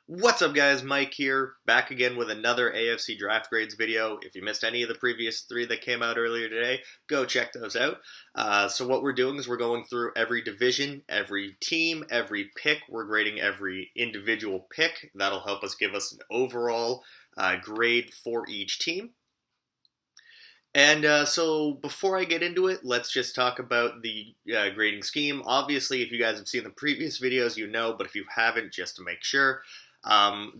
What's up, guys? Mike here, back again with another AFC Draft Grades video. If you missed any of the previous three that came out earlier today, go check those out. So what we're doing is we're going through every division, every team, every pick. We're grading every individual pick. That'll help us give us an overall grade for each team. And so before I get into it, let's just talk about the grading scheme. Obviously, if you guys have seen the previous videos, you know, but if you haven't, just to make sure,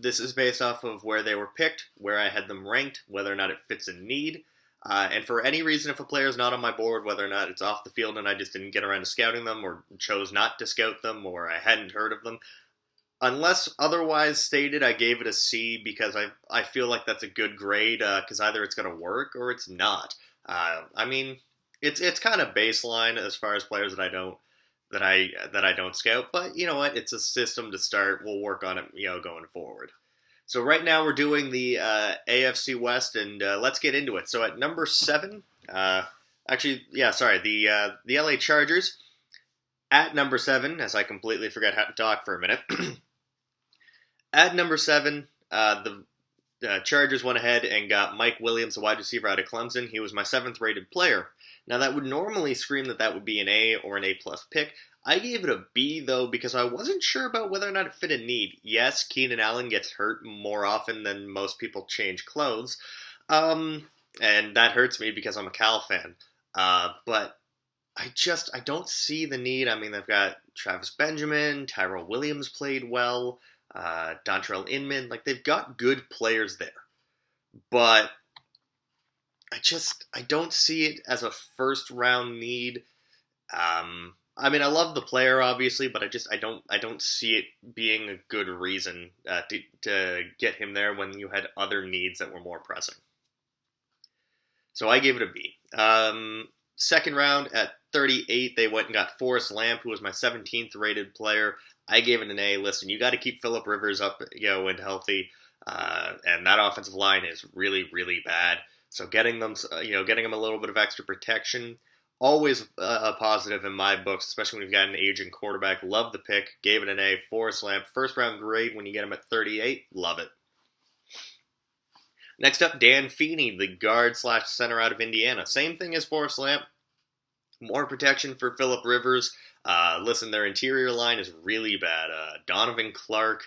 this is based off of where they were picked, where I had them ranked, whether or not it fits a need. And for any reason, if a player is not on my board, whether or not it's off the field and I just didn't get around to scouting them or chose not to scout them or I hadn't heard of them, unless otherwise stated, I gave it a C because I feel like that's a good grade because either it's going to work or it's not. I mean, it's kind of baseline as far as players that I don't scout, but you know what? It's a system to start. We'll work on it, going forward. So right now we're doing the AFC West, and let's get into it. So at number 7, the LA Chargers at number 7, as I completely forgot how to talk for a minute. At number 7, the Chargers went ahead and got Mike Williams, a wide receiver out of Clemson. He was my 7th rated player. Now, that would normally scream that would be an A or an A-plus pick. I gave it a B, though, because I wasn't sure about whether or not it fit a need. Yes, Keenan Allen gets hurt more often than most people change clothes. And that hurts me because I'm a Cal fan. But I don't see the need. I mean, they've got Travis Benjamin, Tyrell Williams played well, Dontrell Inman. Like, they've got good players there. But I don't see it as a first-round need. I mean, I love the player, obviously, but I don't see it being a good reason to get him there when you had other needs that were more pressing. So I gave it a B. Second round at 38, they went and got Forrest Lamp, who was my 17th rated player. I gave it an A. Listen, you got to keep Phillip Rivers up, and healthy, and that offensive line is really, really bad. So getting them a little bit of extra protection, always a positive in my books, especially when you've got an aging quarterback. Love the pick. Gave it an A. Forrest Lamp, first round grade when you get him at 38. Love it. Next up, Dan Feeney, the guard/center out of Indiana. Same thing as Forrest Lamp. More protection for Phillip Rivers. Listen, their interior line is really bad. Donovan Clark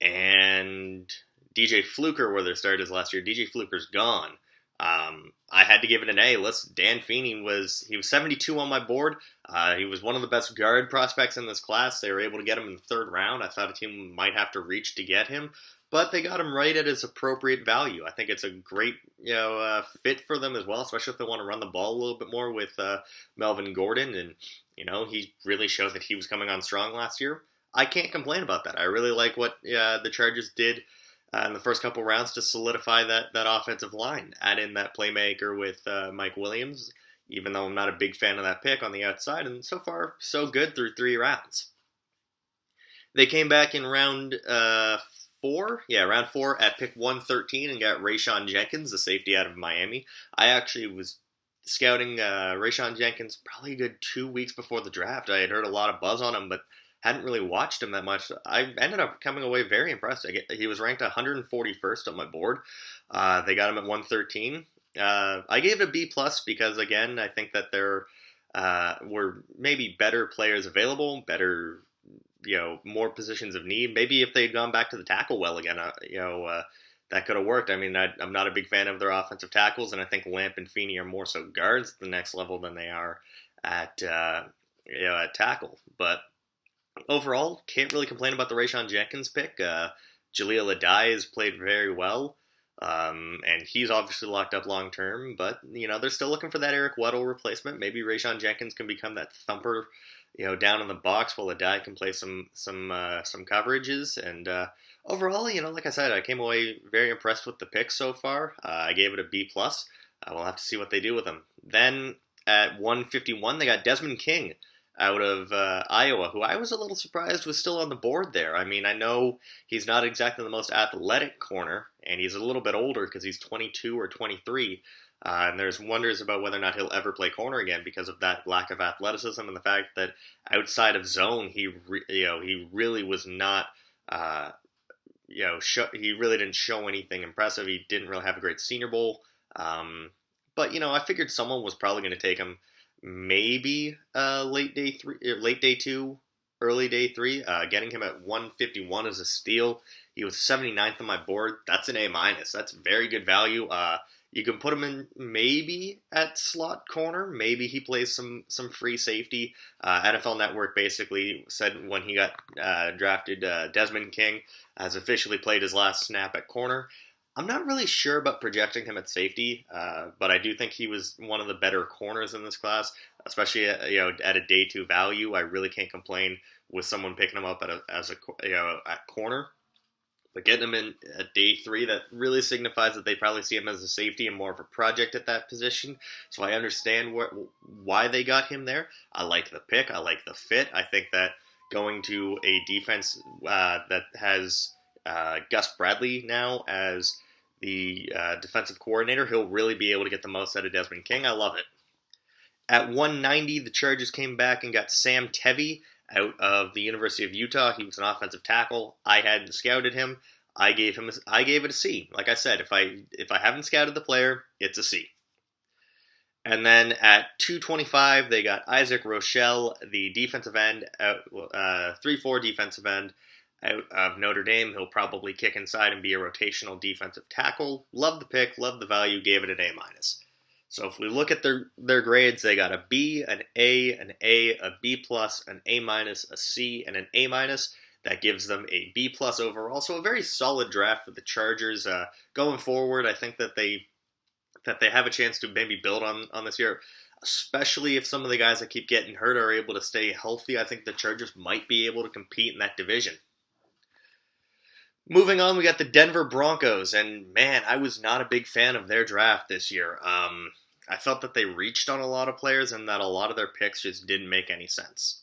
and DJ Fluker were their starters last year. DJ Fluker's gone. I had to give it an A. Listen, Dan Feeney was 72 on my board. He was one of the best guard prospects in this class. They were able to get him in the 3rd round. I thought a team might have to reach to get him, but they got him right at his appropriate value. I think it's a great fit for them as well, especially if they want to run the ball a little bit more with Melvin Gordon. And, he really showed that he was coming on strong last year. I can't complain about that. I really like what the Chargers did in the first couple rounds to solidify that offensive line. Add in that playmaker with Mike Williams, even though I'm not a big fan of that pick on the outside. And so far, so good through 3 rounds. They came back in round 4. Yeah, round 4 at pick 113 and got Rayshawn Jenkins, the safety out of Miami. I actually was scouting Rayshawn Jenkins probably a good 2 weeks before the draft. I had heard a lot of buzz on him, but hadn't really watched him that much. I ended up coming away very impressed. He was ranked 141st on my board. They got him at 113. I gave it a B+ because, again, I think that there were maybe better players available, better, more positions of need. Maybe if they'd gone back to the tackle well again, that could have worked. I mean, I'm not a big fan of their offensive tackles, and I think Lamp and Feeney are more so guards at the next level than they are at at tackle. But overall, can't really complain about the Rayshawn Jenkins pick. Jaleel Adai has played very well, and he's obviously locked up long term. But they're still looking for that Eric Weddle replacement. Maybe Rayshawn Jenkins can become that thumper, down in the box while Adai can play some coverages. And overall, like I said, I came away very impressed with the pick so far. I gave it a B+. We'll have to see what they do with him. Then at 151, they got Desmond King out of Iowa, who I was a little surprised was still on the board there. I mean, I know he's not exactly the most athletic corner, and he's a little bit older because he's 22 or 23, and there's wonders about whether or not he'll ever play corner again because of that lack of athleticism and the fact that outside of zone, he really was not he really didn't show anything impressive. He didn't really have a great Senior Bowl. But I figured someone was probably going to take him, maybe late day two, early day three. Getting him at 151 is a steal. He was 79th on my board. That's an A minus. That's very good value. You can put him in maybe at slot corner. Maybe he plays some free safety. NFL Network basically said when he got drafted, Desmond King has officially played his last snap at corner. I'm not really sure about projecting him at safety, but I do think he was one of the better corners in this class, especially at a day two value. I really can't complain with someone picking him up at corner. But getting him in at day three, that really signifies that they probably see him as a safety and more of a project at that position. So I understand why they got him there. I like the pick. I like the fit. I think that going to a defense that has Gus Bradley now as the defensive coordinator, he'll really be able to get the most out of Desmond King. I love it. At 190, the Chargers came back and got Sam Tevy out of the University of Utah. He was an offensive tackle. I hadn't scouted him. I gave it a C. Like I said, if I haven't scouted the player, it's a C. And then at 225, they got Isaac Rochelle, the defensive end, 3-4 defensive end out of Notre Dame. He'll probably kick inside and be a rotational defensive tackle. Love the pick, love the value, gave it an A minus. So if we look at their grades, they got a B, an A, a B plus, an A minus, a C, and an A minus. That gives them a B plus overall. So a very solid draft for the Chargers. Going forward, I think that they have a chance to maybe build on this year, especially if some of the guys that keep getting hurt are able to stay healthy. I think the Chargers might be able to compete in that division. Moving on, we got the Denver Broncos, and man, I was not a big fan of their draft this year. I felt that they reached on a lot of players and that a lot of their picks just didn't make any sense.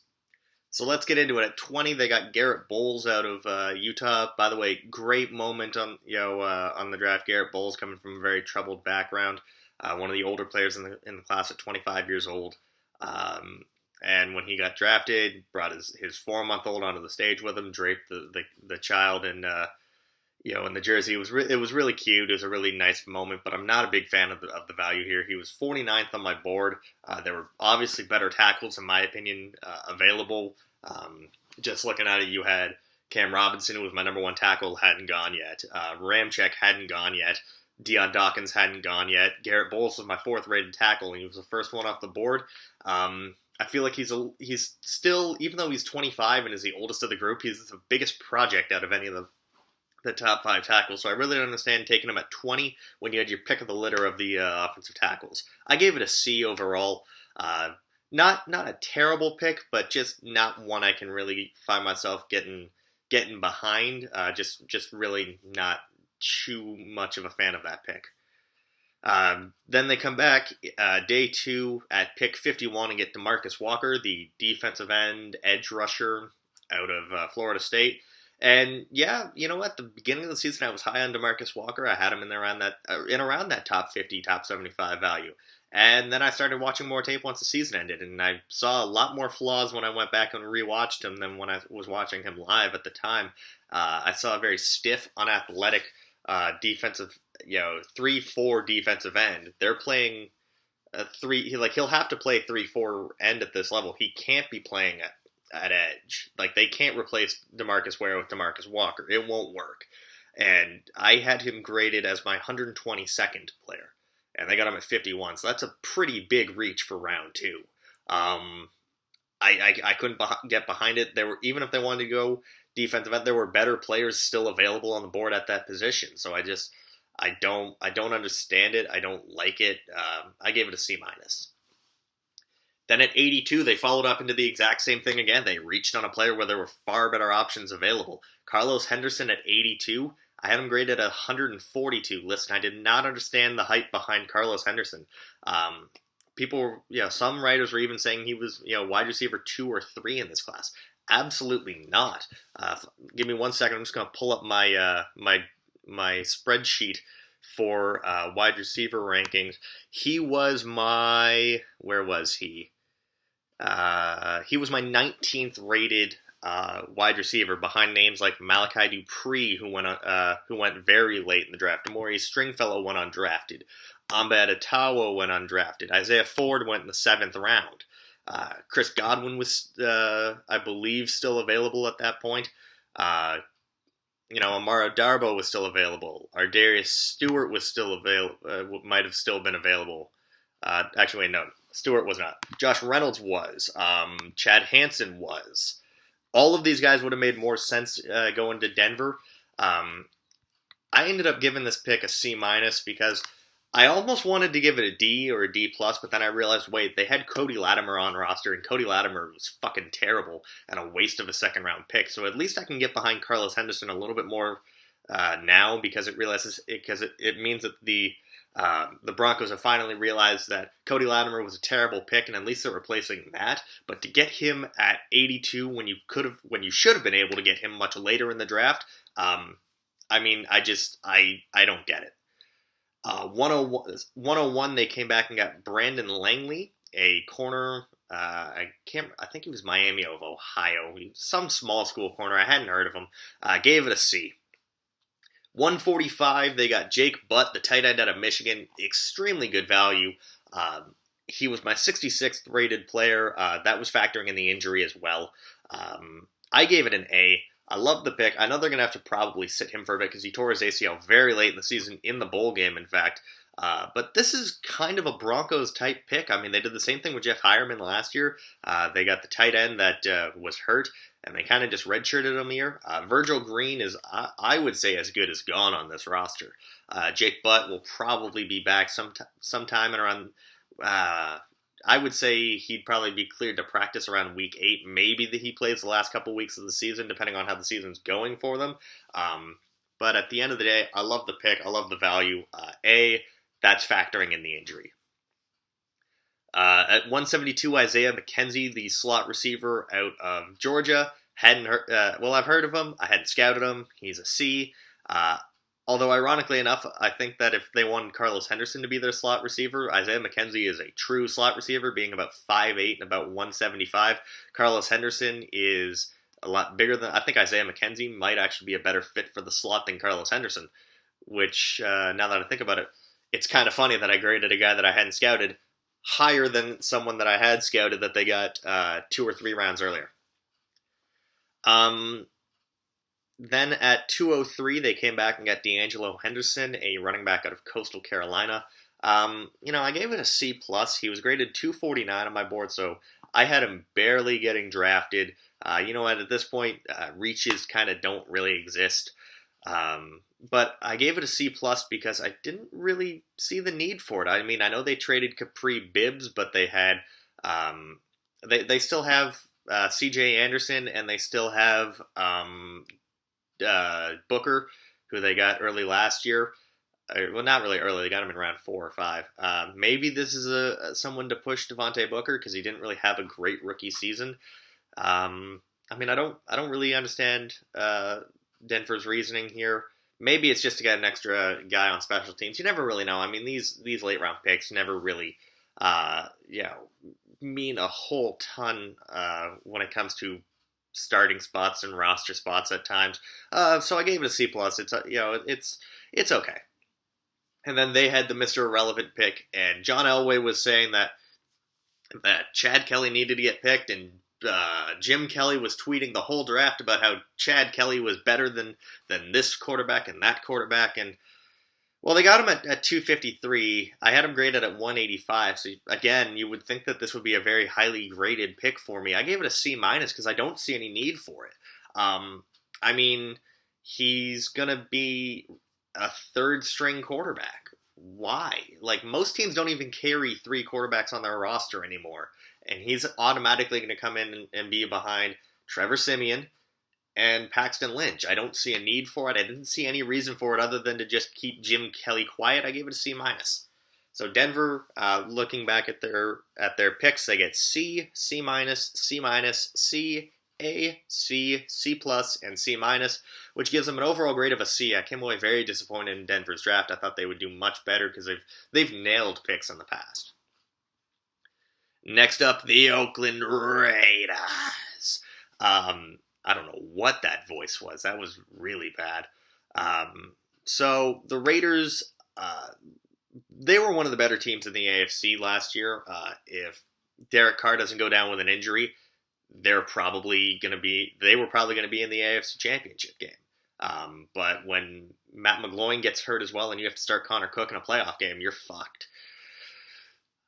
So let's get into it. At 20, they got Garrett Bowles out of Utah. By the way, great moment on the draft. Garrett Bowles coming from a very troubled background, one of the older players in the class at 25 years old. And when he got drafted, brought his 4-month-old onto the stage with him, draped the child in the jersey. It was really cute. It was a really nice moment, but I'm not a big fan of the value here. He was 49th on my board. There were obviously better tackles, in my opinion, available. Just looking at it, you had Cam Robinson, who was my number one tackle, hadn't gone yet. Ramczyk hadn't gone yet. Deion Dawkins hadn't gone yet. Garrett Bowles was my 4th rated tackle, and he was the first one off the board. I feel like he's still, even though he's 25 and is the oldest of the group, he's the biggest project out of any of the top 5 tackles. So I really don't understand taking him at 20 when you had your pick of the litter of the offensive tackles. I gave it a C overall. Not a terrible pick, but just not one I can really find myself getting behind. Just really not too much of a fan of that pick. Then they come back day 2 at pick 51 and get DeMarcus Walker, the defensive end edge rusher out of Florida State. And yeah, you know what? The beginning of the season, I was high on DeMarcus Walker. I had him in around that top 50, top 75 value. And then I started watching more tape once the season ended, and I saw a lot more flaws when I went back and rewatched him than when I was watching him live at the time. I saw a very stiff, unathletic defensive, 3-4 defensive end. They're playing he'll have to play 3-4 end at this level. He can't be playing at edge. Like, they can't replace DeMarcus Ware with DeMarcus Walker. It won't work. And I had him graded as my 122nd player, and they got him at 51. So that's a pretty big reach for round 2. I couldn't get behind it. Even if they wanted to go defensive end, there were better players still available on the board at that position. So I don't understand it. I don't like it. I gave it a C minus. Then at 82, they followed up into the exact same thing again. They reached on a player where there were far better options available. Carlos Henderson at 82. I had him graded at 142. Listen, I did not understand the hype behind Carlos Henderson. Some writers were even saying he was, wide receiver 2 or 3 in this class. Absolutely not. Give me 1 second. I'm just going to pull up my spreadsheet for wide receiver rankings. He was where was he? He was my 19th rated wide receiver behind names like Malachi Dupree, who went very late in the draft. Maurice Stringfellow went undrafted. Amba Adetawo went undrafted. Isaiah Ford went in the 7th round. Chris Godwin was, I believe, still available at that point. Amara Darbo was still available. Ardarius Stewart was still available. Might have still been available. Actually, wait, no. Stewart was not. Josh Reynolds was. Chad Hansen was. All of these guys would have made more sense going to Denver. I ended up giving this pick a C- because I almost wanted to give it a D or a D+, but then I realized, wait, they had Cody Latimer on roster, and Cody Latimer was fucking terrible and a waste of a second-round pick. So at least I can get behind Carlos Henderson a little bit more now because it means that the Broncos have finally realized that Cody Latimer was a terrible pick, and at least they're replacing that. But to get him at 82 when you should have been able to get him much later in the draft, I don't get it. 101, they came back and got Brandon Langley, a corner. I think he was Miami of Ohio. Some small school corner. I hadn't heard of him. Gave it a C. 145, they got Jake Butt, the tight end out of Michigan. Extremely good value. He was my 66th rated player. That was factoring in the injury as well. I gave it an A. I love the pick. I know they're going to have to probably sit him for a bit because he tore his ACL very late in the season, in the bowl game, in fact. But this is kind of a Broncos-type pick. I mean, they did the same thing with Jeff Hireman last year. They got the tight end that was hurt, and they kind of just redshirted him here. Virgil Green is, I would say, as good as gone on this roster. Jake Butt will probably be back sometime around... I would say he'd probably be cleared to practice around week 8. Maybe he plays the last couple weeks of the season, depending on how the season's going for them. But at the end of the day, I love the pick. I love the value. That's factoring in the injury. At 172, Isaiah McKenzie, the slot receiver out of Georgia. I've heard of him. I hadn't scouted him. He's a C. Although, ironically enough, I think that if they wanted Carlos Henderson to be their slot receiver, Isaiah McKenzie is a true slot receiver, being about 5'8" and about 175. Carlos Henderson is a lot bigger than... I think Isaiah McKenzie might actually be a better fit for the slot than Carlos Henderson, which, now that I think about it, it's kind of funny that I graded a guy that I hadn't scouted higher than someone that I had scouted that they got 2 or 3 rounds earlier. Then at 203, they came back and got D'Angelo Henderson, a running back out of Coastal Carolina. I gave it a C+. He was graded 249 on my board, so I had him barely getting drafted. At this point, reaches kind of don't really exist. But I gave it a C+ because I didn't really see the need for it. I mean, I know they traded Capri Bibbs, but they had they still have C.J. Anderson, and they still have Booker, who they got early last year. Well, not really early. They got him in round 4 or 5. Maybe this is someone to push Devontae Booker because he didn't really have a great rookie season. I don't really understand Denver's reasoning here. Maybe it's just to get an extra guy on special teams. You never really know. I mean, these late round picks never really mean a whole ton when it comes to starting spots and roster spots at times. So I gave it a C+. It's okay. And then they had the Mr. Irrelevant pick, and John Elway was saying that Chad Kelly needed to get picked, and Jim Kelly was tweeting the whole draft about how Chad Kelly was better than this quarterback and that quarterback, and well, they got him at 253. I had him graded at 185, so again, you would think that this would be a very highly graded pick for me. I gave it a C- because I don't see any need for it. He's going to be a third-string quarterback. Why? Like, most teams don't even carry 3 quarterbacks on their roster anymore, and he's automatically going to come in and be behind Trevor Siemian and Paxton Lynch. I don't see a need for it. I didn't see any reason for it other than to just keep Jim Kelly quiet. I gave it a C-. So Denver, looking back at their picks, they get C, C-, C-, C, A, C, C+, and C-, which gives them an overall grade of a C. I came away very disappointed in Denver's draft. I thought they would do much better because they've nailed picks in the past. Next up, the Oakland Raiders. I don't know what that voice was. That was really bad. So the Raiders, they were one of the better teams in the AFC last year. If Derek Carr doesn't go down with an injury, they were probably going to be in the AFC Championship game. But when Matt McGloin gets hurt as well and you have to start Connor Cook in a playoff game, you're fucked.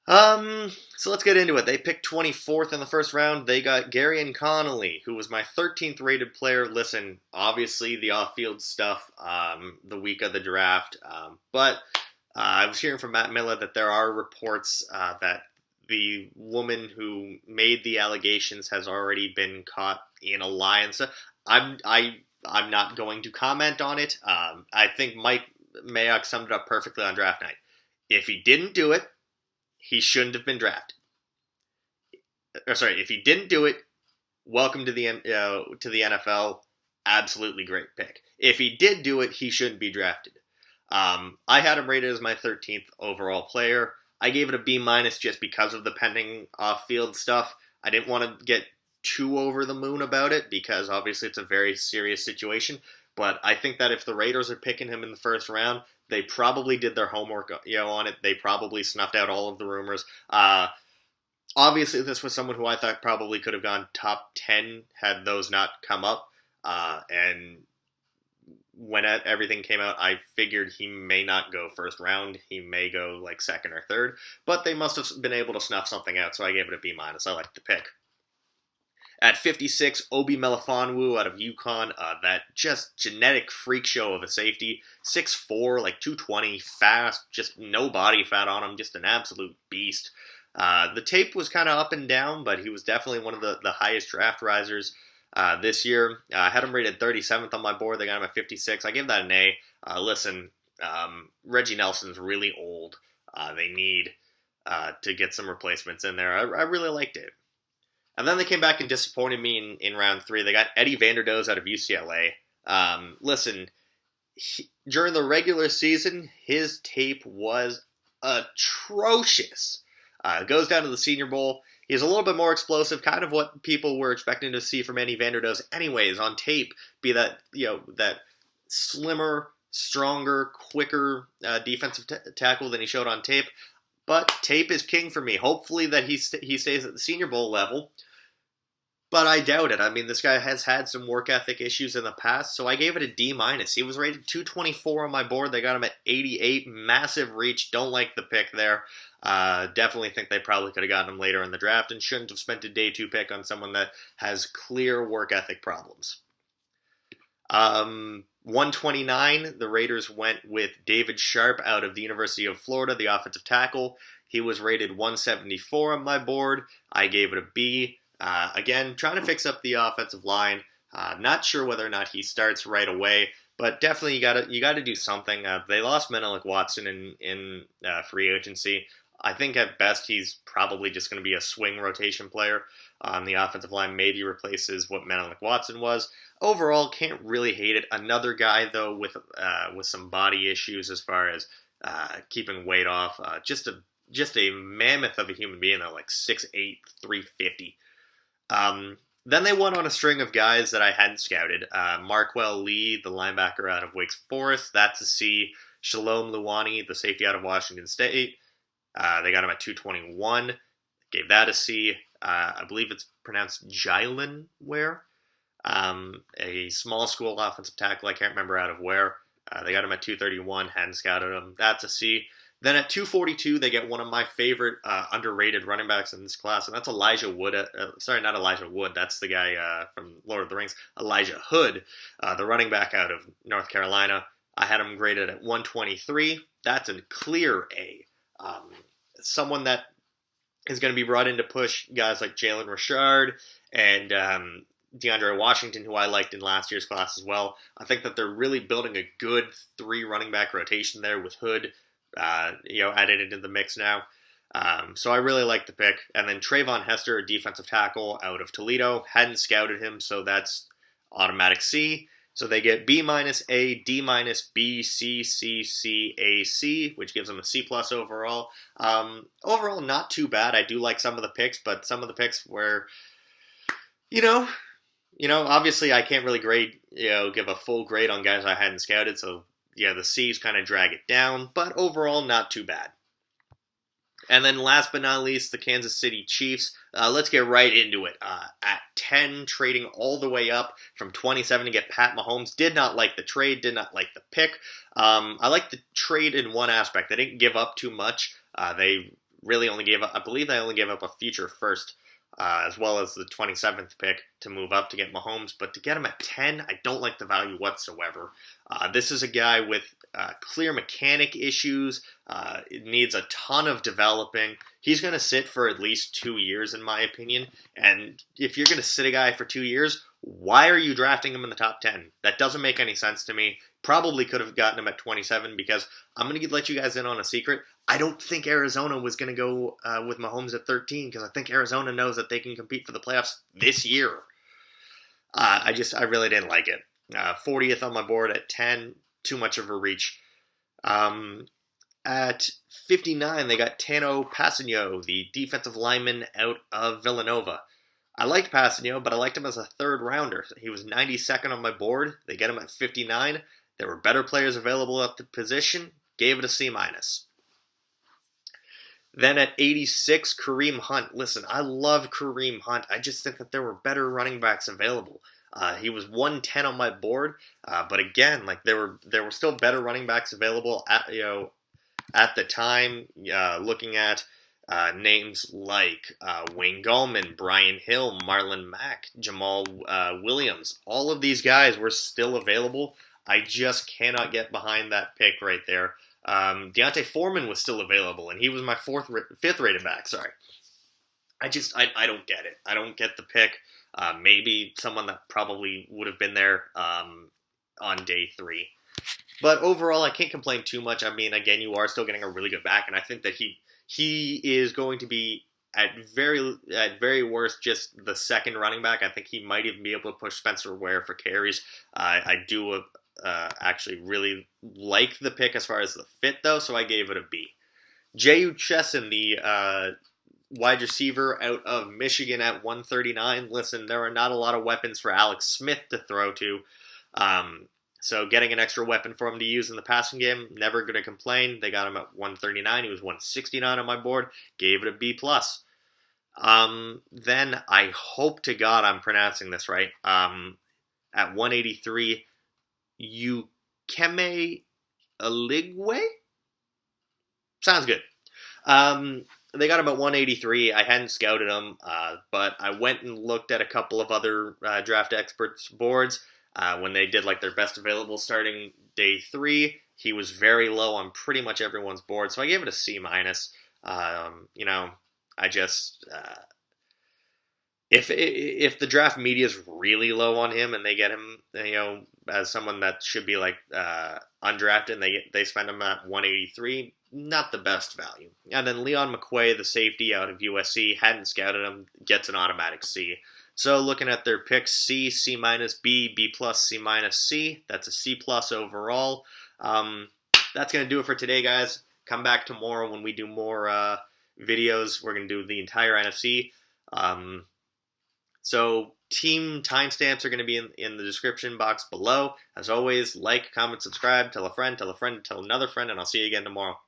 So let's get into it. They picked 24th in the first round. They got Gary Connolly, who was my 13th rated player. Listen, obviously the off-field stuff, the week of the draft. But I was hearing from Matt Miller that there are reports that the woman who made the allegations has already been caught in a lie and stuff. I'm not going to comment on it. I think Mike Mayock summed it up perfectly on draft night. If he didn't do it, he shouldn't have been drafted. If he didn't do it, welcome to the NFL. Absolutely great pick. If he did do it, he shouldn't be drafted. I had him rated as my 13th overall player. I gave it a B- just because of the pending off-field stuff. I didn't want to get too over the moon about it because obviously it's a very serious situation. But I think that if the Raiders are picking him in the first round, they probably did their homework, on it. They probably snuffed out all of the rumors. Obviously, this was someone who I thought probably could have gone top 10 had those not come up. And when everything came out, I figured he may not go first round. He may go like second or third. But they must have been able to snuff something out, so I gave it a B-. I liked the pick. At 56, Obi Melifonwu out of UConn, that just genetic freak show of a safety. 6'4", like 220, fast, just no body fat on him, just an absolute beast. The tape was kind of up and down, but he was definitely one of the highest draft risers this year. I had him rated 37th on my board. They got him at 56. I gave that an A. Listen, Reggie Nelson's really old. They need to get some replacements in there. I really liked it. And then they came back and disappointed me in round 3. They got Eddie Vanderdoes out of UCLA. Listen, during the regular season, his tape was atrocious. Goes down to the Senior Bowl. He's a little bit more explosive, kind of what people were expecting to see from Eddie Vanderdoes anyways on tape. Be that, that slimmer, stronger, quicker defensive tackle than he showed on tape. But tape is king for me. Hopefully that he stays at the Senior Bowl level. But I doubt it. I mean, this guy has had some work ethic issues in the past, so I gave it a D-. He was rated 224 on my board. They got him at 88. Massive reach. Don't like the pick there. Definitely think they probably could have gotten him later in the draft and shouldn't have spent a day 2 pick on someone that has clear work ethic problems. 129, the Raiders went with David Sharp out of the University of Florida, the offensive tackle. He was rated 174 on my board. I gave it a B. Again, trying to fix up the offensive line. Not sure whether or not he starts right away, but definitely you got to do something. They lost Menelik Watson in free agency. I think at best he's probably just going to be a swing rotation player on the offensive line. Maybe replaces what Menelik Watson was. Overall, can't really hate it. Another guy though with some body issues as far as keeping weight off. Just a mammoth of a human being though, like 6'8", 350. Then they went on a string of guys that I hadn't scouted. Marquell Lee, the linebacker out of Wake Forest, that's a C. Shalom Luani, the safety out of Washington State. They got him at 221. Gave that a C. I believe it's pronounced Jylen Ware. A small school offensive tackle. I can't remember out of where. They got him at 231. Hadn't scouted him. That's a C. Then at 242, they get one of my favorite underrated running backs in this class, and that's Elijah Wood. Sorry, not Elijah Wood. That's the guy from Lord of the Rings. Elijah Hood, the running back out of North Carolina. I had him graded at 123. That's a clear A. Someone that is going to be brought in to push guys like Jalen Richard and DeAndre Washington, who I liked in last year's class as well. I think that they're really building a good 3 running back rotation there with Hood, added into the mix now. So I really like the pick. And then Trayvon Hester, a defensive tackle out of Toledo. Hadn't scouted him, so that's automatic C. So they get B-, A, D-, B, C, C, C, A, C, which gives them a C+ overall. Overall, not too bad. I do like some of the picks, but some of the picks were, Obviously I can't really give a full grade on guys I hadn't scouted, so yeah, the C's kind of drag it down, but overall not too bad. And then last but not least, the Kansas City Chiefs. Let's get right into it. At 10, trading all the way up from 27 to get Pat Mahomes. Did not like the trade, did not like the pick. I like the trade in one aspect. They didn't give up too much. They really only gave up, I believe they only gave up a future first, as well as the 27th pick to move up to get Mahomes. But to get him at 10, I don't like the value whatsoever. This is a guy with clear mechanic issues. It needs a ton of developing. He's going to sit for at least 2 years, in my opinion. And if you're going to sit a guy for 2 years, why are you drafting him in the top 10? That doesn't make any sense to me. Probably could have gotten him at 27 because I'm going to let you guys in on a secret. I don't think Arizona was going to go with Mahomes at 13 because I think Arizona knows that they can compete for the playoffs this year. I really didn't like it. 40th on my board at 10, too much of a reach. At 59, they got Tano Passanio, the defensive lineman out of Villanova. I liked Passanio, but I liked him as a third rounder. He was 92nd on my board. They get him at 59. There were better players available at the position. Gave it a C-. Then at 86, Kareem Hunt. Listen, I love Kareem Hunt. I just think that there were better running backs available. He was 110 on my board, but again, there were still better running backs available at the time. Looking at names like Wayne Gallman, Brian Hill, Marlon Mack, Jamal Williams. All of these guys were still available. I just cannot get behind that pick right there. Deontay Foreman was still available, and he was my fifth rated back. Sorry. I don't get it. I don't get the pick. Maybe someone that probably would have been there on day 3. But overall, I can't complain too much. I mean, again, you are still getting a really good back, and I think that he is going to be at very worst just the second running back. I think he might even be able to push Spencer Ware for carries. I do actually really like the pick as far as the fit, though, so I gave it a B. J.U. Chesson, the wide receiver out of Michigan at 139. Listen, there are not a lot of weapons for Alex Smith to throw to. So getting an extra weapon for him to use in the passing game, never going to complain. They got him at 139. He was 169 on my board. Gave it a B+. Then I hope to God I'm pronouncing this right. At 183, Ukeme Aligwe? Sounds good. They got him at 183. I hadn't scouted him, but I went and looked at a couple of other draft experts' boards. When they did their best available starting day 3, he was very low on pretty much everyone's board, so I gave it a C-. I just if the draft media is really low on him and they get him, as someone that should be undrafted, and they spend him at 183, not the best value. And then Leon McQuay, the safety out of USC, hadn't scouted him, gets an automatic C. So looking at their picks, C, C-, B, B+, C-, C. That's a C+ overall. That's going to do it for today, guys. Come back tomorrow when we do more videos. We're going to do the entire NFC. So team timestamps are going to be in the description box below. As always, like, comment, subscribe, tell a friend, tell another friend, and I'll see you again tomorrow.